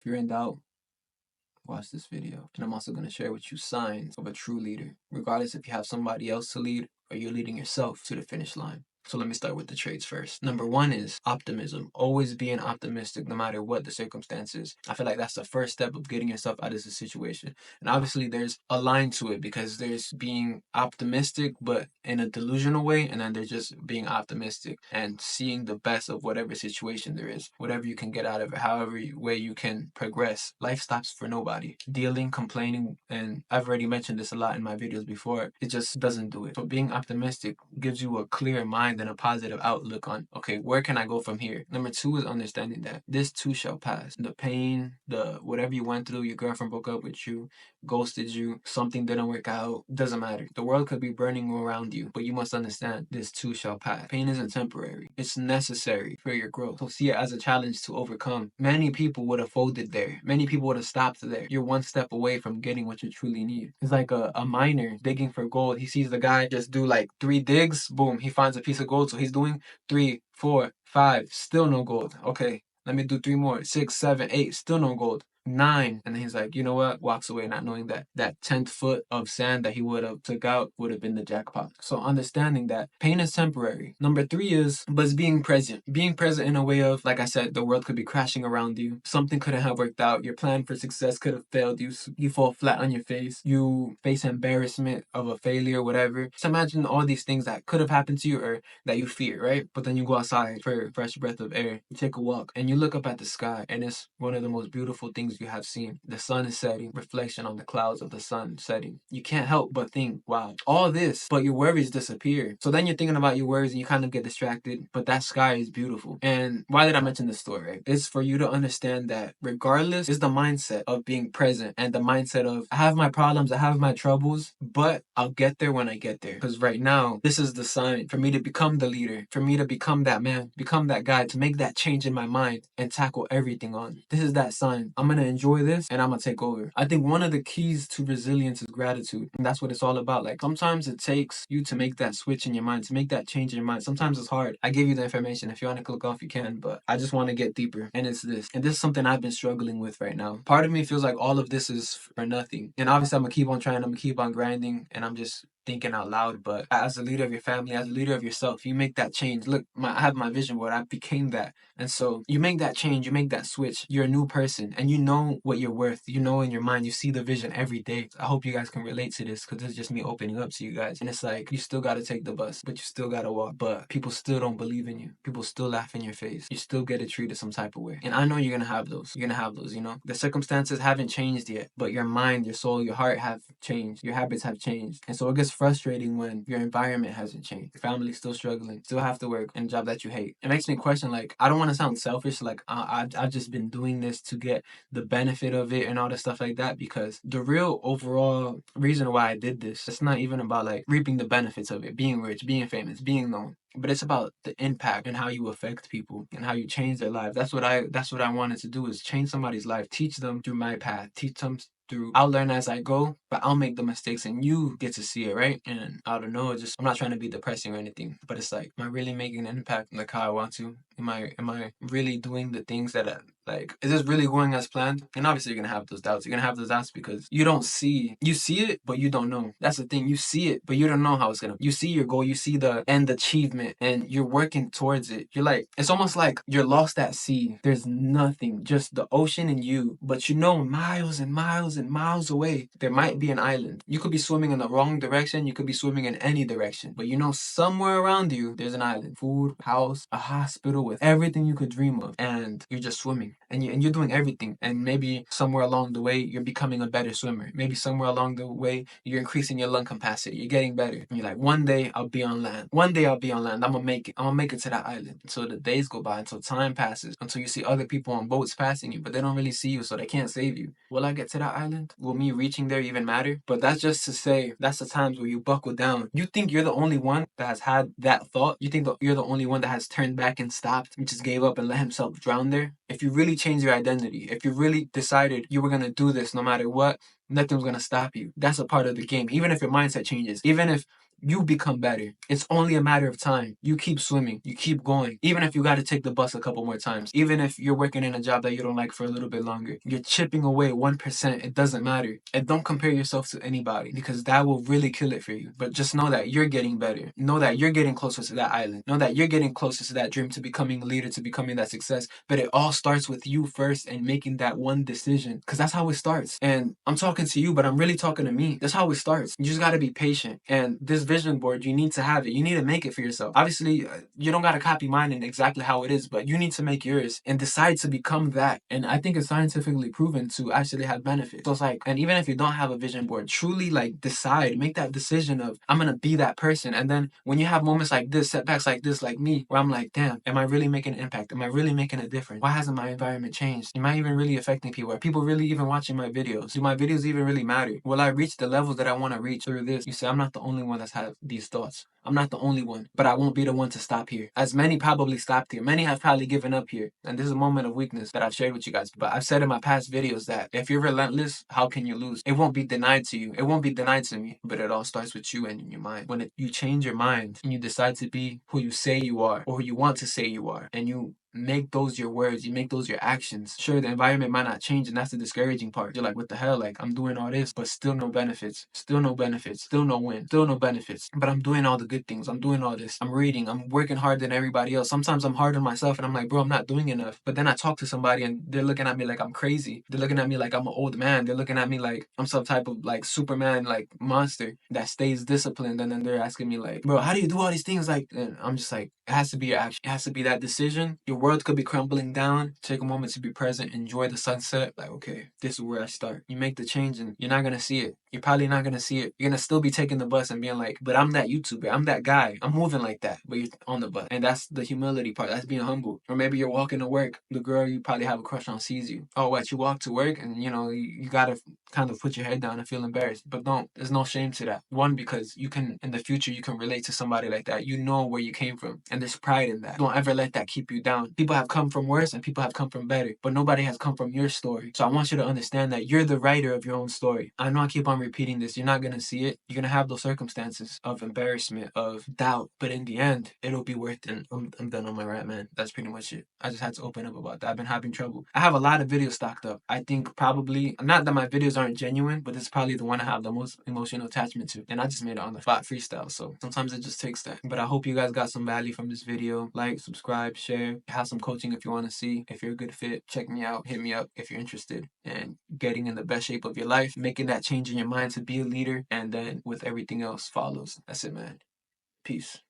If you're in doubt, watch this video. And I'm also going to share with you signs of a true leader, regardless if you have somebody else to lead or you're leading yourself to the finish line. So let me start with the traits first. Number one is optimism. Always being optimistic no matter what the circumstances. I feel like that's the first step of getting yourself out of the situation. And obviously there's a line to it because there's being optimistic but in a delusional way, and then there's just being optimistic and seeing the best of whatever situation there is, whatever you can get out of it, however way you can progress. Life stops for nobody. Dealing, complaining, and I've already mentioned this a lot in my videos before, it just doesn't do it. So being optimistic gives you a clear mind and a positive outlook on, okay, where can I go from here? Number two is understanding that this too shall pass. The pain, the whatever you went through, your girlfriend broke up with you, ghosted you, something didn't work out, doesn't matter. The world could be burning around you, but you must understand this too shall pass. Pain isn't temporary. It's necessary for your growth. So see it as a challenge to overcome. Many people would have folded there. Many people would have stopped there. You're one step away from getting what you truly need. It's like a miner digging for gold. He sees the guy just do like 3 digs, boom, he finds a piece of gold. So he's doing 3, 4, 5, still no gold. Okay, let me do 3 more, 6, 7, 8, still no gold. 9, and then he's like, you know what, walks away, not knowing that that 10th foot of sand that he would have took out would have been the jackpot. So understanding that pain is temporary. Number 3 is but being present in a way of, like I said, the world could be crashing around you, something couldn't have worked out, your plan for success could have failed, you fall flat on your face, you face embarrassment of a failure, whatever. So imagine all these things that could have happened to you or that you fear, right? But then you go outside for a fresh breath of air, you take a walk, and you look up at the sky, and it's one of the most beautiful things you have seen. The sun is setting, reflection on the clouds of the sun setting. You can't help but think, wow, all this, but your worries disappear. So then you're thinking about your worries and you kind of get distracted, but that sky is beautiful. And why did I mention this story, right? It's for you to understand that regardless is the mindset of being present and the mindset of, I have my problems, I have my troubles, but I'll get there when I get there. Because right now, this is the sign for me to become the leader, for me to become that man, become that guy, to make that change in my mind and tackle everything on. This is that sign. I'm going to enjoy this and I'm going to take over. I think one of the keys to resilience is gratitude. And that's what it's all about. Like sometimes it takes you to make that switch in your mind, to make that change in your mind. Sometimes it's hard. I gave you the information. If you want to click off, you can, but I just want to get deeper. And it's this. And this is something I've been struggling with right now. Part of me feels like all of this is for nothing. And obviously I'm going to keep on trying. I'm going to keep on grinding. And I'm just thinking out loud, but as a leader of your family, as a leader of yourself, you make that change. Look, I have my vision board. I became that. And so you make that change, you make that switch. You're a new person and you know what you're worth. You know in your mind, you see the vision every day. I hope you guys can relate to this because this is just me opening up to you guys. And it's like, you still got to take the bus, but you still got to walk. But people still don't believe in you. People still laugh in your face. You still get treated some type of way. And I know you're going to have those. You're going to have those, you know. The circumstances haven't changed yet, but your mind, your soul, your heart have changed. Your habits have changed. And so it gets frustrating when your environment hasn't changed. Your family's still struggling, still have to work in a job that you hate. It makes me question, like, I don't want to sound selfish, like I've just been doing this to get the benefit of it and all this stuff like that, because the real overall reason why I did this, it's not even about like reaping the benefits of it, being rich, being famous, being known. But it's about the impact and how you affect people and how you change their lives. That's what I wanted to do, is change somebody's life, teach them through my path, teach them through, I'll learn as I go, but I'll make the mistakes and you get to see it, right? And I don't know, just, I'm not trying to be depressing or anything, but it's like, am I really making an impact like how I want to? Am I really doing the things that like, is this really going as planned? And obviously you're gonna have those doubts. You're gonna have those doubts because you see it, but you don't know. That's the thing. You see it, but you don't know how it's gonna. You see your goal, you see the end achievement, and you're working towards it. You're like, it's almost like you're lost at sea. There's nothing, just the ocean and you. But you know, miles and miles and miles away, there might be an island. You could be swimming in the wrong direction. You could be swimming in any direction, but you know, somewhere around you, there's an island, food, house, a hospital with everything you could dream of, and you're just swimming. And you're doing everything, and maybe somewhere along the way you're becoming a better swimmer. Maybe somewhere along the way you're increasing your lung capacity. You're getting better. And you're like, one day I'll be on land. One day I'll be on land. I'm gonna make it. I'm gonna make it to that island. So the days go by, until time passes, until you see other people on boats passing you, but they don't really see you, so they can't save you. Will I get to that island? Will me reaching there even matter? But that's just to say, that's the times where you buckle down. You think you're the only one that has had that thought. You think that you're the only one that has turned back and stopped and just gave up and let himself drown there. If you really change your identity, if you really decided you were going to do this no matter what, nothing's going to stop you. That's a part of the game. Even if your mindset changes, even if you become better. It's only a matter of time. You keep swimming, you keep going. Even if you got to take the bus a couple more times, even if you're working in a job that you don't like for a little bit longer, you're chipping away 1%. It doesn't matter. And don't compare yourself to anybody, because that will really kill it for you. But just know that you're getting better. Know that you're getting closer to that island. Know that you're getting closer to that dream, to becoming a leader, to becoming that success. But it all starts with you first and making that one decision, because that's how it starts. And I'm talking to you, but I'm really talking to me. That's how it starts. You just got to be patient. And this vision board, you need to have it. You need to make it for yourself. Obviously, you don't got to copy mine and exactly how it is, but you need to make yours and decide to become that. And I think it's scientifically proven to actually have benefits. So it's like, and even if you don't have a vision board, truly like decide, make that decision of, I'm going to be that person. And then when you have moments like this, setbacks like this, like me, where I'm like, damn, am I really making an impact? Am I really making a difference? Why hasn't my environment changed? Am I even really affecting people? Are people really even watching my videos? Do my videos even really matter? Will I reach the levels that I want to reach through this? You see, I'm not the only one that's had these thoughts. I'm not the only one, but I won't be the one to stop here. As many probably stopped here. Many have probably given up here. And this is a moment of weakness that I've shared with you guys. But I've said in my past videos that if you're relentless, how can you lose? It won't be denied to you. It won't be denied to me. But it all starts with you and in your mind. When you change your mind and you decide to be who you say you are, or who you want to say you are, and you make those your words, you make those your actions. Sure, the environment might not change, and that's the discouraging part. You're like, what the hell? Like, I'm doing all this, but still no benefits. Still no benefits. Still no win. Still no benefits. But I'm doing all the good things. I'm doing all this. I'm reading. I'm working harder than everybody else. Sometimes I'm hard on myself, and I'm like, bro, I'm not doing enough. But then I talk to somebody, and they're looking at me like I'm crazy. They're looking at me like I'm an old man. They're looking at me like I'm some type of like Superman, like monster that stays disciplined. And then they're asking me like, bro, how do you do all these things? Like, and I'm just like, it has to be your action. It has to be that decision. Your world could be crumbling down. Take a moment to be present. Enjoy the sunset. Like, okay, this is where I start. You make the change and you're not going to see it. You're probably not going to see it. You're going to still be taking the bus and being like, but I'm that YouTuber. I'm that guy. I'm moving like that. But you're on the bus. And that's the humility part. That's being humble. Or maybe you're walking to work. The girl you probably have a crush on sees you. Oh, what? You walk to work and, you got to kind of put your head down and feel embarrassed. But don't. There's no shame to that. One, because you can, in the future, you can relate to somebody like that. You know where you came from. And there's pride in that. Don't ever let that keep you down. People have come from worse and people have come from better, but nobody has come from your story. So I want you to understand that you're the writer of your own story. I know I keep on repeating this. You're not going to see it. You're going to have those circumstances of embarrassment, of doubt, but in the end, it'll be worth it. I'm done on my rant, man. That's pretty much it. I just had to open up about that. I've been having trouble. I have a lot of videos stocked up. I think probably, not that my videos aren't genuine, but this is probably the one I have the most emotional attachment to. And I just made it on the spot freestyle. So sometimes it just takes that. But I hope you guys got some value from this video. Like, subscribe, share, have some coaching if you want to see. If you're a good fit, check me out. Hit me up if you're interested. And getting in the best shape of your life, making that change in your mind to be a leader, and then with everything else follows. That's it, man. Peace.